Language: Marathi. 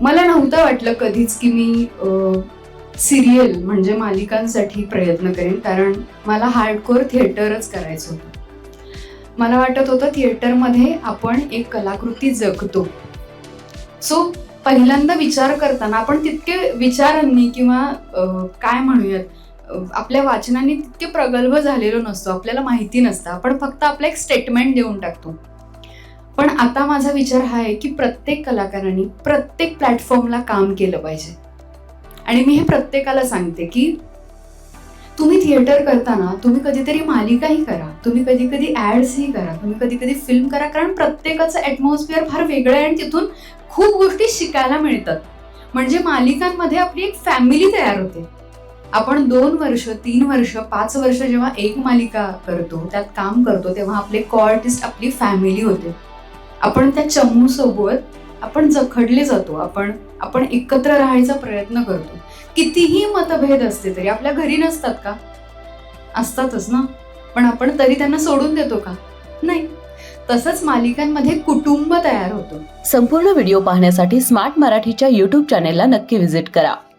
मला नव्हतं वाटलं कधीच की मी सिरियल म्हणजे मालिकांसाठी प्रयत्न करेन, कारण मला हार्डकोर थिएटरच करायचं होतं. मला वाटत होतं थिएटरमध्ये आपण एक कलाकृती जगतो. सो पहिल्यांदा विचार करताना आपण तितके विचारांनी किंवा काय म्हणूयात, आपल्या वाचनाने तितके प्रगल्भ झालेलो नसतो, आपल्याला माहिती नसतं. आपण फक्त आपलं एक स्टेटमेंट देऊन टाकतो. पण आता माझा विचार हा आहे की प्रत्येक कलाकारांनी प्रत्येक प्लॅटफॉर्मला काम केलं पाहिजे. आणि मी हे प्रत्येकाला सांगते की तुम्ही थिएटर करताना तुम्ही कधीतरी मालिकाही करा, तुम्ही कधी कधी ऍड्सही करा, तुम्ही कधी कधी फिल्म करा, कारण प्रत्येकाचं ॲटमॉस्फिअर फार वेगळं आहे आणि तिथून खूप गोष्टी शिकायला मिळतात. म्हणजे मालिकांमध्ये आपली एक फॅमिली तयार होते. आपण 2 वर्ष, 3 वर्ष, 5 वर्ष जेव्हा एक मालिका करतो, त्यात काम करतो, तेव्हा आपले को-आर्टिस्ट आपली फॅमिली होते. आपण त्या चमू सोबत आपण जखडले जातो, आपण एकत्र राहायचा प्रयत्न करतो. कितीही मतभेद असते तरी आपल्या घरी नसतात का? असतातच ना. पण आपण तरी त्यांना सोडून देतो का? नाही. तसंच मालिकांमध्ये कुटुंब तयार होतं. संपूर्ण व्हिडिओ पाहण्यासाठी स्मार्ट मराठीच्या YouTube चॅनेलला नक्की व्हिजिट करा.